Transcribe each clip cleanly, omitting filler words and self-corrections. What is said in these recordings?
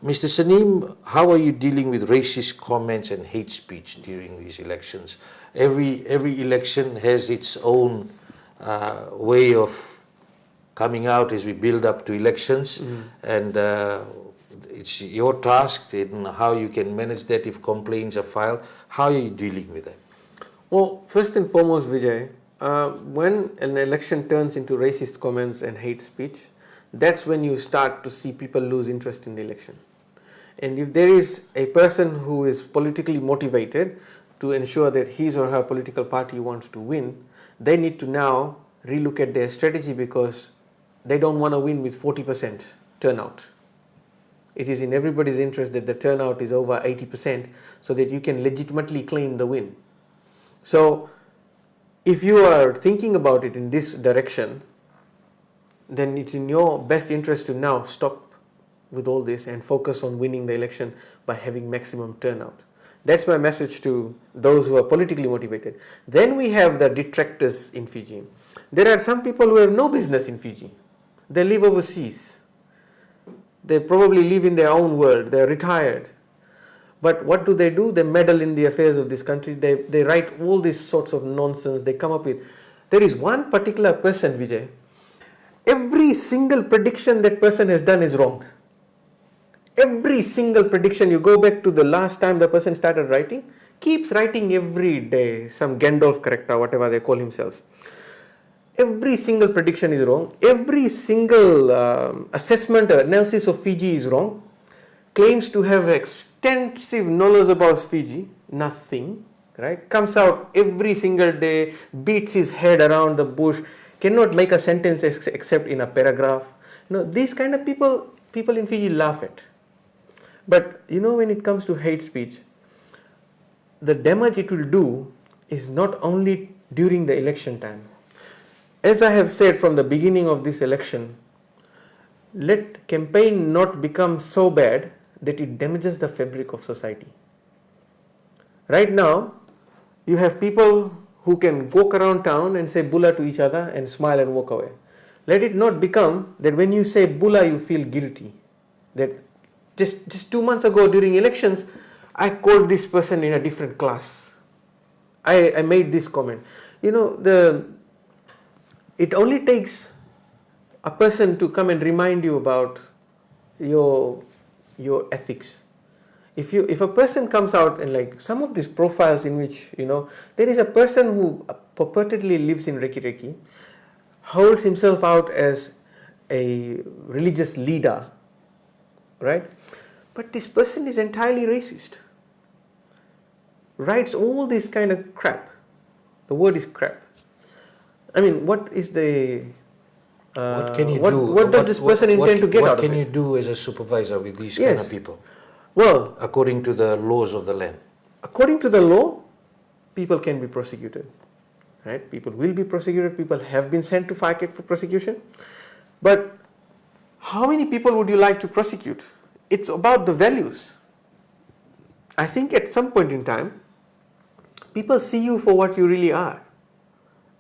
Mr. Saneem, how are you dealing with racist comments and hate speech during these elections? Every election has its own way of coming out as we build up to elections, and it's your task in how you can manage that if complaints are filed. How are you dealing with that? Well, first and foremost, Vijay, when an election turns into racist comments and hate speech, that's when you start to see people lose interest in the election. And if there is a person who is politically motivated to ensure that his or her political party wants to win, they need to now relook at their strategy, because they don't want to win with 40% turnout. It is in everybody's interest that the turnout is over 80% so that you can legitimately claim the win. So if you are thinking about it in this direction, then it's in your best interest to now stop with all this and focus on winning the election by having maximum turnout. That's my message to those who are politically motivated. Then we have the detractors in Fiji. There are some people who have no business in Fiji. They live overseas. They probably live in their own world. They're retired. But what do? They meddle in the affairs of this country. They write all these sorts of nonsense. They come up with. There is one particular person, Vijay. Every single prediction that person has done is wrong. Every single prediction, you go back to the last time the person started writing, keeps writing every day, some Gandalf character, whatever they call themselves. Every single prediction is wrong. Every single assessment or analysis of Fiji is wrong. Claims to have extensive knowledge about Fiji, nothing, right? Comes out every single day, beats his head around the bush, cannot make a sentence except in a paragraph. These kind of people in Fiji laugh at. But when it comes to hate speech, the damage it will do is not only during the election time. As I have said from the beginning of this election, let campaign not become so bad that it damages the fabric of society. Right now, you have people who can walk around town and say bulla to each other and smile and walk away. Let it not become that when you say bulla, you feel guilty. That just 2 months ago during elections, I called this person in a different class. I made this comment. It only takes a person to come and remind you about your ethics. If a person comes out and like some of these profiles in which there is a person who purportedly lives in Reki, holds himself out as a religious leader, right? But this person is entirely racist. Writes all this kind of crap. The word is crap. I mean, what is the... what can you do? What does this person intend to get out of it? What can you do as a supervisor with these kind of people? Well, according to the laws of the land. According to the law, people can be prosecuted. Right? People will be prosecuted. People have been sent to FICAC for prosecution. But how many people would you like to prosecute? It's about the values. I think at some point in time, people see you for what you really are.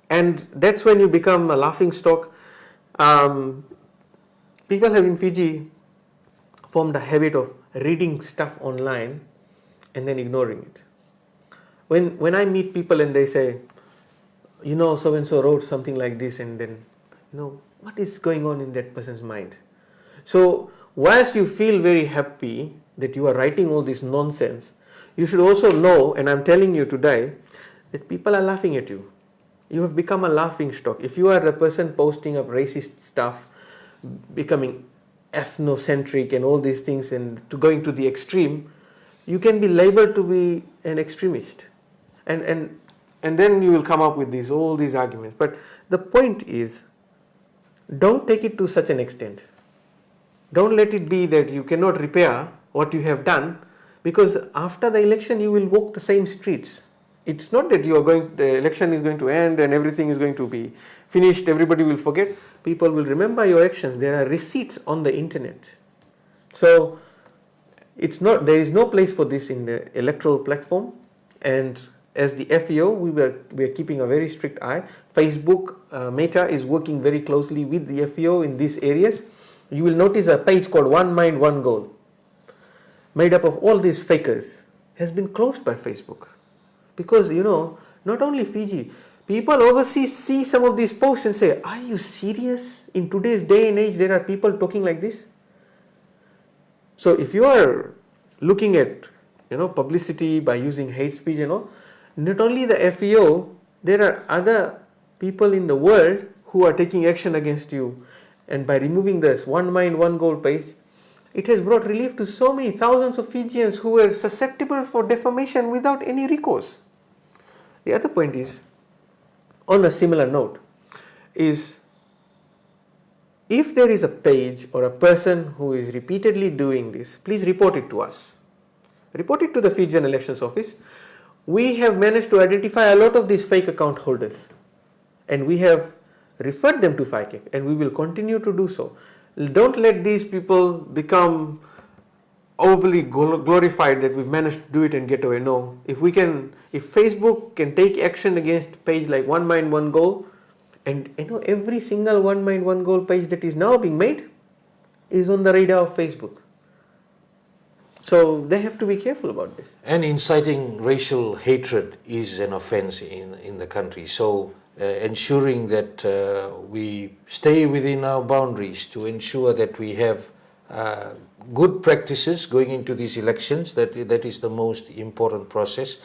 And that's when you become a laughing stock. People have in Fiji formed a habit of reading stuff online and then ignoring it. When I meet people and they say, so-and-so wrote something like this, and then, what is going on in that person's mind? So, whilst you feel very happy that you are writing all this nonsense, you should also know, and I'm telling you today, that people are laughing at you. You have become a laughing stock. If you are the person posting up racist stuff, becoming ethnocentric and all these things and going to the extreme, you can be labeled to be an extremist. And then you will come up with all these arguments. But the point is, don't take it to such an extent. Don't let it be that you cannot repair what you have done, because after the election you will walk the same streets. It's not that the election is going to end and everything is going to be finished, everybody will forget. People will remember your actions. There are receipts on the internet. So there is no place for this in the electoral platform. And as the FEO, we are keeping a very strict eye. Facebook, Meta is working very closely with the FEO in these areas. You will notice a page called One Mind, One Goal. made up of all these fakers has been closed by Facebook. Because, not only Fiji, people overseas see some of these posts and say, are you serious? In today's day and age, there are people talking like this? So if you are looking at, publicity by using hate speech, not only the FEO, there are other people in the world who are taking action against you. And by removing this one mind, one goal page, it has brought relief to so many thousands of Fijians who were susceptible for defamation without any recourse. The other point is, on a similar note, is if there is a page or a person who is repeatedly doing this, please report it to us. Report it to the Fijian Elections Office. We have managed to identify a lot of these fake account holders, and we have referred them to FICAC, and we will continue to do so. Don't let these people become overly glorified that we've managed to do it and get away. No, if Facebook can take action against a page like One Mind One Goal, and every single One Mind One Goal page that is now being made is on the radar of Facebook. So they have to be careful about this. And inciting racial hatred is an offense in the country. So ensuring that we stay within our boundaries to ensure that we have good practices going into these elections, that is the most important process.